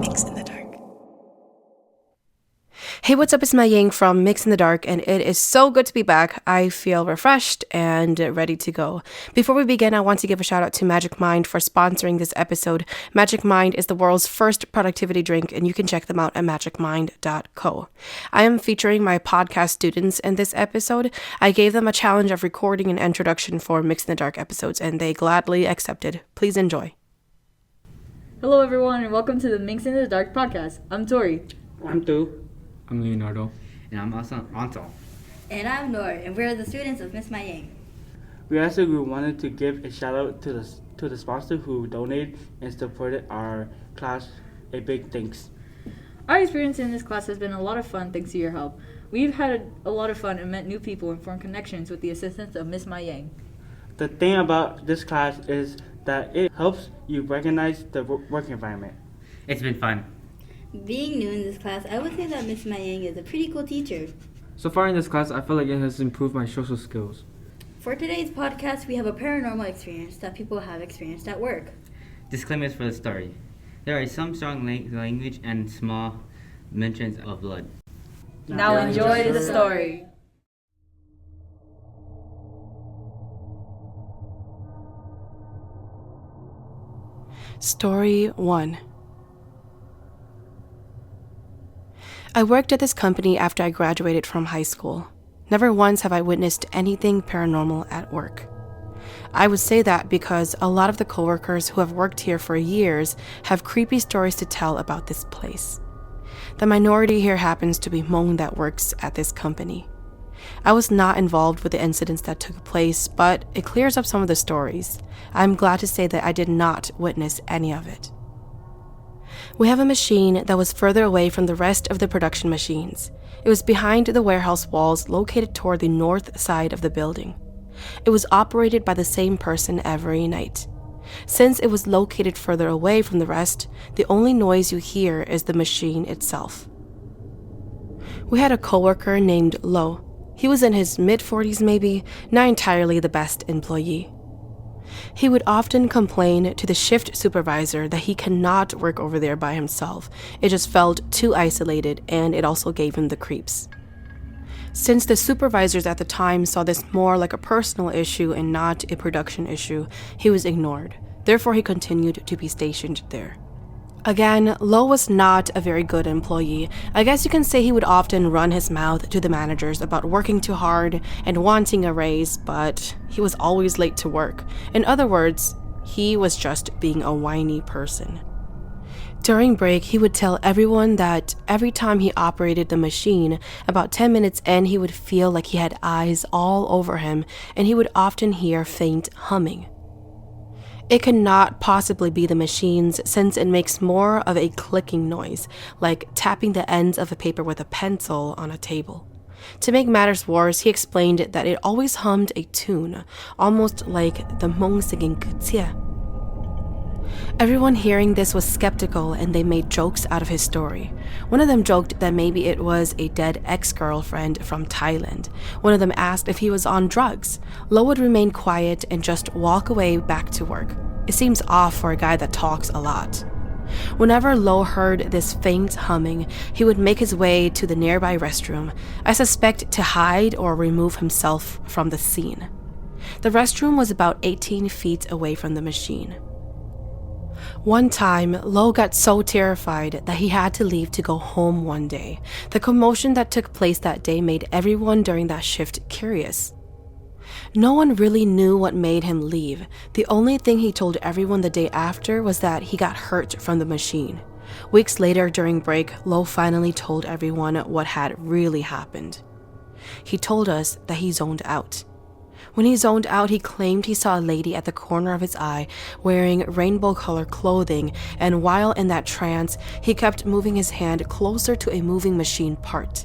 Mix in the Dark. Hey, what's up? It's MaiYang from Mix in the Dark, and it is so good to be back. I feel refreshed and ready to go. Before we begin, I want to give a shout out to Magic Mind for sponsoring this episode. Magic Mind is the world's first productivity drink, and you can check them out at magicmind.co. I am featuring my podcast students in this episode. I gave them a challenge of recording an introduction for Mix in the Dark episodes, and they gladly accepted. Please enjoy. Hello, everyone, and welcome to the Mix in the Dark podcast. I'm Tori. I'm Tu. I'm Leonardo. And I'm Anton. And I'm Nor, and we're the students of Miss MaiYang. We also wanted to give a shout out to the sponsor who donated and supported our class. A big thanks. Our experience in this class has been a lot of fun thanks to your help. We've had a lot of fun and met new people and formed connections with the assistance of Miss MaiYang. The thing about this class is that it helps you recognize the work environment. It's been fun. Being new in this class, I would say that Miss MaiYang is a pretty cool teacher. So far in this class, I feel like it has improved my social skills. For today's podcast, we have a paranormal experience that people have experienced at work. Disclaimers for the story. There are some strong language and small mentions of blood. Now enjoy the story. Story 1. I worked at this company after I graduated from high school. Never once have I witnessed anything paranormal at work. I would say that because a lot of the coworkers who have worked here for years have creepy stories to tell about this place. The minority here happens to be Hmong that works at this company. I was not involved with the incidents that took place, but it clears up some of the stories. I'm glad to say that I did not witness any of it. We have a machine that was further away from the rest of the production machines. It was behind the warehouse walls located toward the north side of the building. It was operated by the same person every night. Since it was located further away from the rest, the only noise you hear is the machine itself. We had a coworker named Lo. He was in his mid-40s maybe, not entirely the best employee. He would often complain to the shift supervisor that he cannot work over there by himself. It just felt too isolated, and it also gave him the creeps. Since the supervisors at the time saw this more like a personal issue and not a production issue, he was ignored. Therefore, he continued to be stationed there. Again, Lo was not a very good employee. I guess you can say he would often run his mouth to the managers about working too hard and wanting a raise, but he was always late to work. In other words, he was just being a whiny person. During break, he would tell everyone that every time he operated the machine, about 10 minutes in, he would feel like he had eyes all over him, and he would often hear faint humming. It cannot possibly be the machines since it makes more of a clicking noise, like tapping the ends of a paper with a pencil on a table. To make matters worse, he explained that it always hummed a tune, almost like the Hmong singing Kutsia. Everyone hearing this was skeptical and they made jokes out of his story. One of them joked that maybe it was a dead ex-girlfriend from Thailand. One of them asked if he was on drugs. Lo would remain quiet and just walk away back to work. It seems off for a guy that talks a lot. Whenever Lo heard this faint humming, he would make his way to the nearby restroom, I suspect to hide or remove himself from the scene. The restroom was about 18 feet away from the machine. One time, Lo got so terrified that he had to leave to go home one day. The commotion that took place that day made everyone during that shift curious. No one really knew what made him leave. The only thing he told everyone the day after was that he got hurt from the machine. Weeks later during break, Lo finally told everyone what had really happened. He told us that he zoned out. When he zoned out, he claimed he saw a lady at the corner of his eye wearing rainbow-colored clothing, and while in that trance, he kept moving his hand closer to a moving machine part.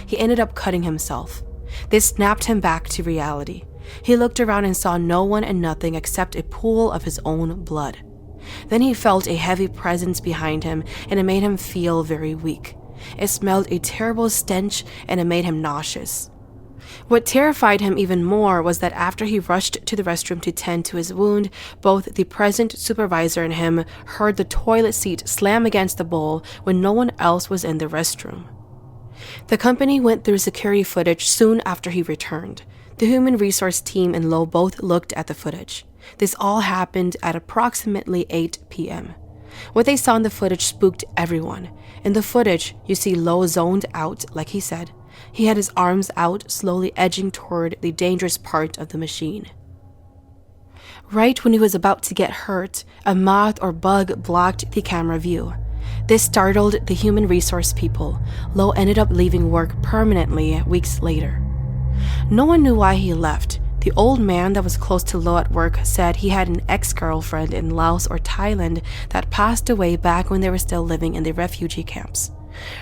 He ended up cutting himself. This snapped him back to reality. He looked around and saw no one and nothing except a pool of his own blood. Then he felt a heavy presence behind him, and it made him feel very weak. It smelled a terrible stench, and it made him nauseous. What terrified him even more was that after he rushed to the restroom to tend to his wound, both the present supervisor and him heard the toilet seat slam against the bowl when no one else was in the restroom. The company went through security footage soon after he returned. The human resource team and Lo both looked at the footage. This all happened at approximately 8 p.m. What they saw in the footage spooked everyone. In the footage, you see Lo zoned out, like he said. He had his arms out, slowly edging toward the dangerous part of the machine. Right when he was about to get hurt, a moth or bug blocked the camera view. This startled the human resource people. Lo ended up leaving work permanently weeks later. No one knew why he left. The old man that was close to Lo at work said he had an ex-girlfriend in Laos or Thailand that passed away back when they were still living in the refugee camps.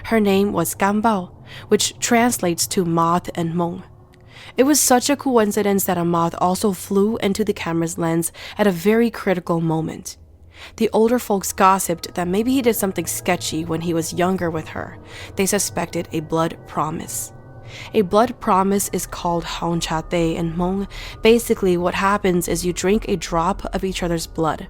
Her name was Gambao, which translates to moth and Hmong. It was such a coincidence that a moth also flew into the camera's lens at a very critical moment. The older folks gossiped that maybe he did something sketchy when he was younger with her. They suspected a blood promise. A blood promise is called haon chate in Hmong. Basically, what happens is you drink a drop of each other's blood.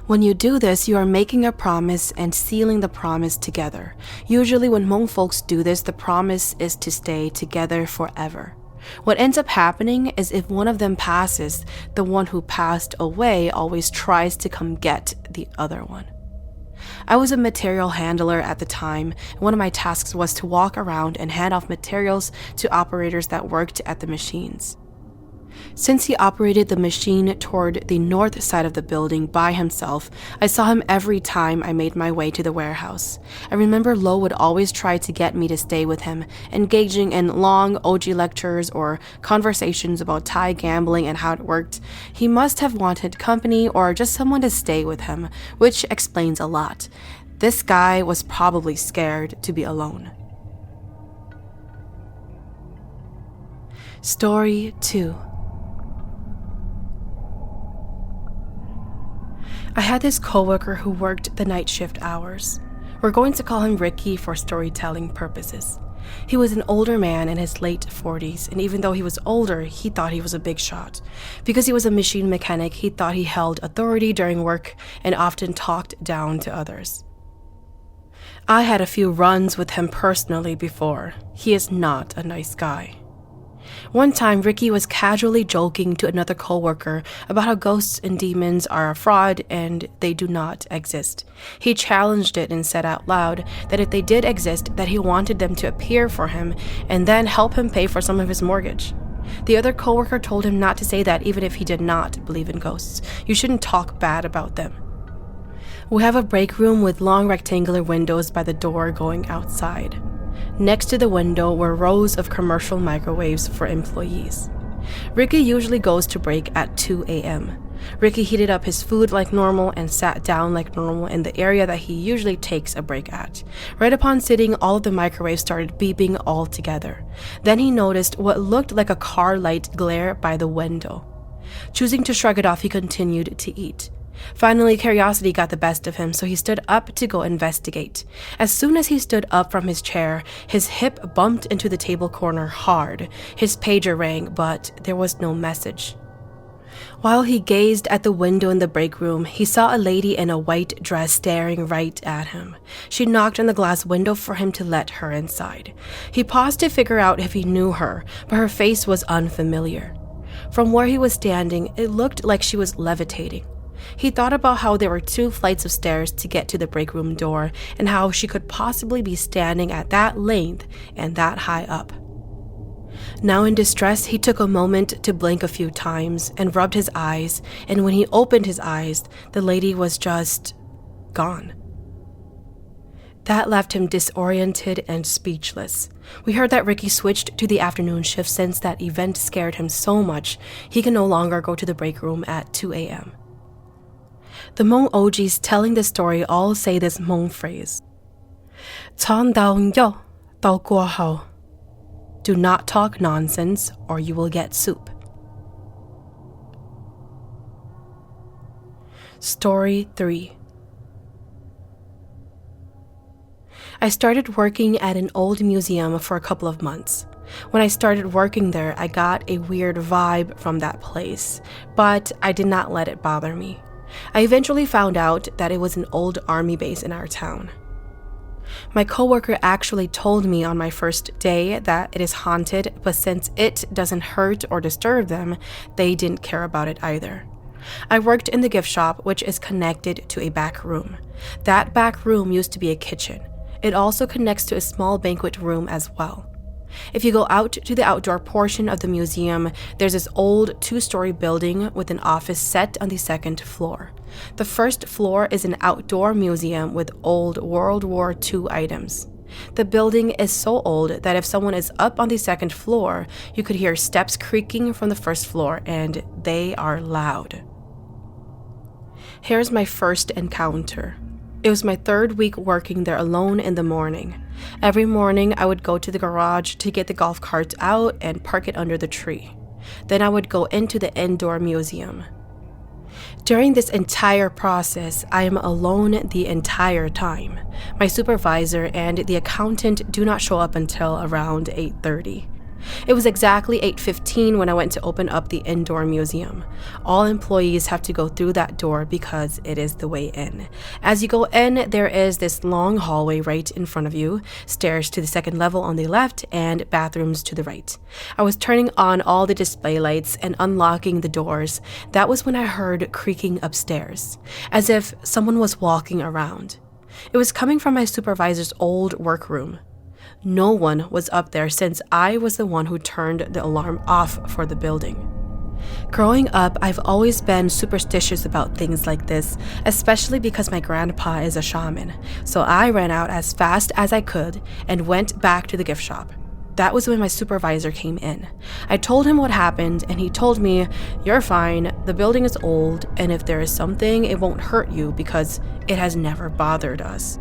When you do this, you are making a promise and sealing the promise together. Usually when Hmong folks do this, the promise is to stay together forever. What ends up happening is if one of them passes, the one who passed away always tries to come get the other one. I was a material handler at the time, and one of my tasks was to walk around and hand off materials to operators that worked at the machines. Since he operated the machine toward the north side of the building by himself, I saw him every time I made my way to the warehouse. I remember Lo would always try to get me to stay with him, engaging in long OG lectures or conversations about Thai gambling and how it worked. He must have wanted company or just someone to stay with him, which explains a lot. This guy was probably scared to be alone. Story 2. I had this coworker who worked the night shift hours. We're going to call him Ricky for storytelling purposes. He was an older man in his late 40s, and even though he was older, he thought he was a big shot. Because he was a machine mechanic, he thought he held authority during work and often talked down to others. I had a few runs with him personally before. He is not a nice guy. One time, Ricky was casually joking to another coworker about how ghosts and demons are a fraud and they do not exist. He challenged it and said out loud that if they did exist, that he wanted them to appear for him and then help him pay for some of his mortgage. The other coworker told him not to say that even if he did not believe in ghosts. You shouldn't talk bad about them. We have a break room with long rectangular windows by the door going outside. Next to the window were rows of commercial microwaves for employees. Ricky usually goes to break at 2 a.m. Ricky heated up his food like normal and sat down like normal in the area that he usually takes a break at. Right upon sitting, all of the microwaves started beeping all together. Then he noticed what looked like a car light glare by the window. Choosing to shrug it off, he continued to eat. Finally, curiosity got the best of him, so he stood up to go investigate. As soon as he stood up from his chair, his hip bumped into the table corner hard. His pager rang, but there was no message. While he gazed at the window in the break room, he saw a lady in a white dress staring right at him. She knocked on the glass window for him to let her inside. He paused to figure out if he knew her, but her face was unfamiliar. From where he was standing, it looked like she was levitating. He thought about how there were 2 flights of stairs to get to the break room door and how she could possibly be standing at that length and that high up. Now in distress, he took a moment to blink a few times and rubbed his eyes, and when he opened his eyes, the lady was just gone. That left him disoriented and speechless. We heard that Ricky switched to the afternoon shift since that event scared him so much he can no longer go to the break room at 2 a.m. The Hmong OGs telling the story all say this Hmong phrase. "Chong dao yo, dao guo hao." Do not talk nonsense or you will get soup. Story 3. I started working at an old museum for a couple of months. When I started working there, I got a weird vibe from that place, but I did not let it bother me. I eventually found out that it was an old army base in our town. My coworker actually told me on my first day that it is haunted, but since it doesn't hurt or disturb them, they didn't care about it either. I worked in the gift shop, which is connected to a back room. That back room used to be a kitchen. It also connects to a small banquet room as well. If you go out to the outdoor portion of the museum, there's this old 2-story building with an office set on the second floor. The first floor is an outdoor museum with old World War II items. The building is so old that if someone is up on the second floor, you could hear steps creaking from the first floor, and they are loud. Here's my first encounter. It was my 3rd week working there alone in the morning. Every morning, I would go to the garage to get the golf cart out and park it under the tree. Then I would go into the indoor museum. During this entire process, I am alone the entire time. My supervisor and the accountant do not show up until around 8:30. It was exactly 8:15 when I went to open up the indoor museum. All employees have to go through that door because it is the way in. As you go in, there is this long hallway right in front of you, stairs to the second level on the left, and bathrooms to the right. I was turning on all the display lights and unlocking the doors. That was when I heard creaking upstairs, as if someone was walking around. It was coming from my supervisor's old workroom. No one was up there since I was the one who turned the alarm off for the building. Growing up, I've always been superstitious about things like this, especially because my grandpa is a shaman. So I ran out as fast as I could and went back to the gift shop. That was when my supervisor came in. I told him what happened, and he told me, "You're fine, the building is old, and if there is something, it won't hurt you because it has never bothered us."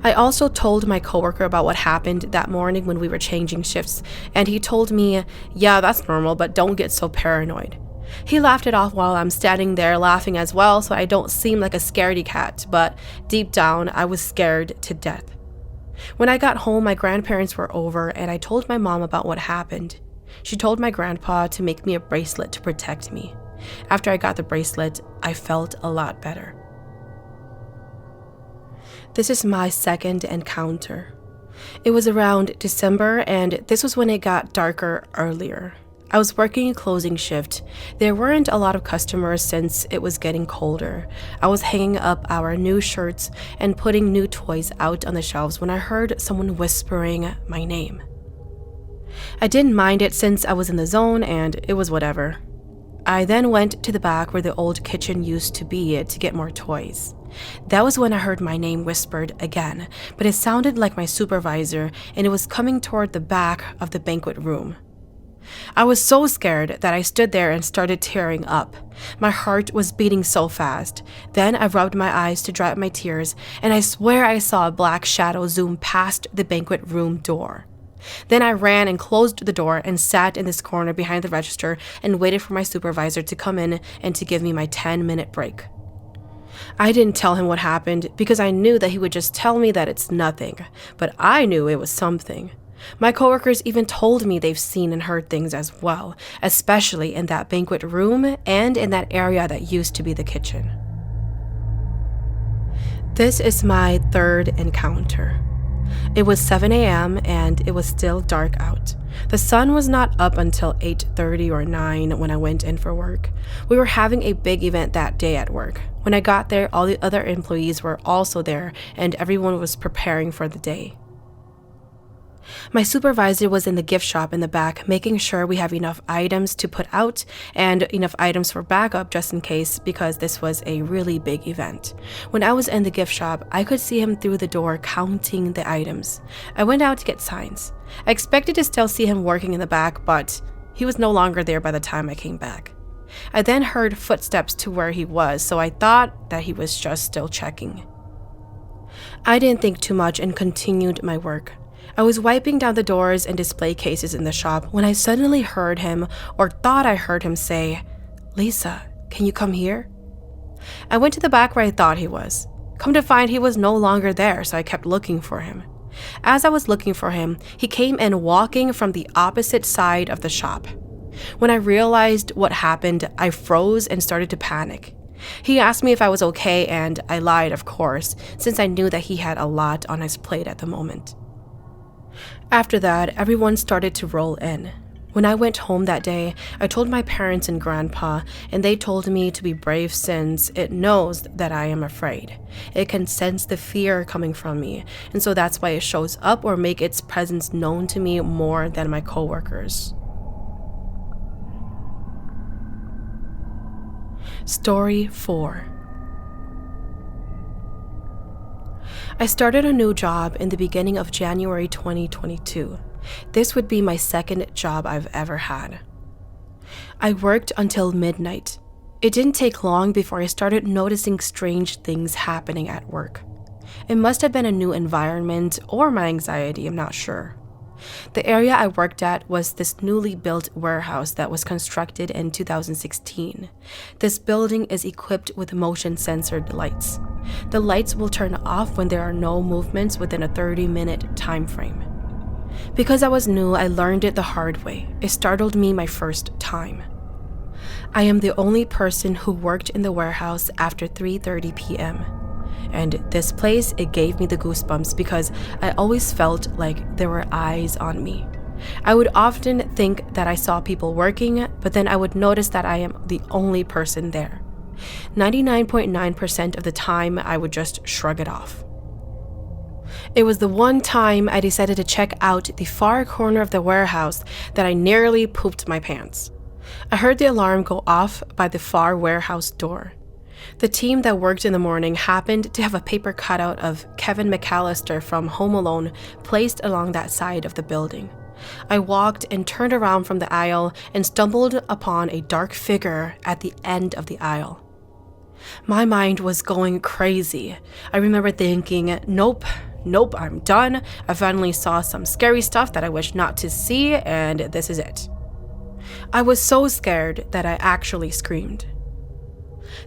I also told my coworker about what happened that morning when we were changing shifts, and he told me, "Yeah, that's normal, but don't get so paranoid." He laughed it off while I'm standing there laughing as well, so I don't seem like a scaredy cat, but deep down, I was scared to death. When I got home, my grandparents were over, and I told my mom about what happened. She told my grandpa to make me a bracelet to protect me. After I got the bracelet, I felt a lot better. This is my second encounter. It was around December, and this was when it got darker earlier. I was working a closing shift. There weren't a lot of customers since it was getting colder. I was hanging up our new shirts and putting new toys out on the shelves when I heard someone whispering my name. I didn't mind it since I was in the zone and it was whatever. I then went to the back where the old kitchen used to be to get more toys. That was when I heard my name whispered again, but it sounded like my supervisor, and it was coming toward the back of the banquet room. I was so scared that I stood there and started tearing up. My heart was beating so fast. Then I rubbed my eyes to dry up my tears, and I swear I saw a black shadow zoom past the banquet room door. Then I ran and closed the door and sat in this corner behind the register and waited for my supervisor to come in and to give me my 10-minute break. I didn't tell him what happened because I knew that he would just tell me that it's nothing, but I knew it was something. My coworkers even told me they've seen and heard things as well, especially in that banquet room and in that area that used to be the kitchen. This is my third encounter. It was 7 a.m. and it was still dark out. The sun was not up until 8:30 or 9 when I went in for work. We were having a big event that day at work. When I got there, all the other employees were also there and everyone was preparing for the day. My supervisor was in the gift shop in the back, making sure we have enough items to put out and enough items for backup just in case, because this was a really big event. When I was in the gift shop, I could see him through the door counting the items. I went out to get signs. I expected to still see him working in the back, but he was no longer there by the time I came back. I then heard footsteps to where he was, so I thought that he was just still checking. I didn't think too much and continued my work. I was wiping down the doors and display cases in the shop when I suddenly heard him, or thought I heard him say, "Lisa, can you come here?" I went to the back where I thought he was. Come to find he was no longer there, so I kept looking for him. As I was looking for him, he came in walking from the opposite side of the shop. When I realized what happened, I froze and started to panic. He asked me if I was okay, and I lied, of course, since I knew that he had a lot on his plate at the moment. After that, everyone started to roll in. When I went home that day, I told my parents and grandpa, and they told me to be brave since it knows that I am afraid. It can sense the fear coming from me, and so that's why it shows up or make its presence known to me more than my coworkers. Story 4. I started a new job in the beginning of January 2022. This would be my second job I've ever had. I worked until midnight. It didn't take long before I started noticing strange things happening at work. It must have been a new environment or my anxiety, I'm not sure. The area I worked at was this newly built warehouse that was constructed in 2016. This building is equipped with motion-censored lights. The lights will turn off when there are no movements within a 30-minute time frame. Because I was new, I learned it the hard way. It startled me my first time. I am the only person who worked in the warehouse after 3:30 p.m. And this place, it gave me the goosebumps because I always felt like there were eyes on me. I would often think that I saw people working, but then I would notice that I am the only person there. 99.9% of the time, I would just shrug it off. It was the one time I decided to check out the far corner of the warehouse that I nearly pooped my pants. I heard the alarm go off by the far warehouse door. The team that worked in the morning happened to have a paper cutout of Kevin McAllister from Home Alone placed along that side of the building. I walked and turned around from the aisle and stumbled upon a dark figure at the end of the aisle. My mind was going crazy. I remember thinking, nope, I'm done. I finally saw some scary stuff that I wish not to see, and this is it. I was so scared that I actually screamed.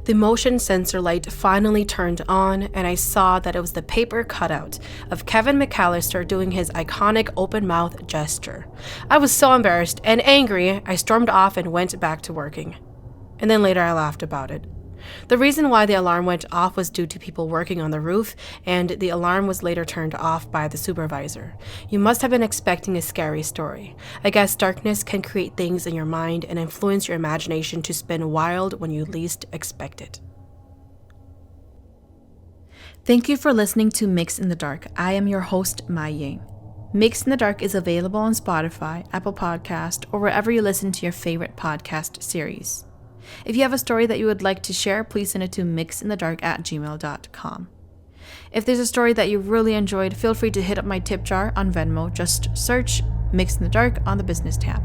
The motion sensor light finally turned on, and I saw that it was the paper cutout of Kevin McAllister doing his iconic open mouth gesture. I was so embarrassed and angry, I stormed off and went back to working. And then later I laughed about it. The reason why the alarm went off was due to people working on the roof, and the alarm was later turned off by the supervisor. You must have been expecting a scary story. I guess darkness can create things in your mind and influence your imagination to spin wild when you least expect it. Thank you for listening to Mix in the Dark. I am your host, MaiYang. Mix in the Dark is available on Spotify, Apple Podcast, or wherever you listen to your favorite podcast series. If you have a story that you would like to share, please send it to myxinthedark@gmail.com. If there's a story that you really enjoyed, feel free to hit up my tip jar on Venmo. Just search Mix in the Dark on the business tab.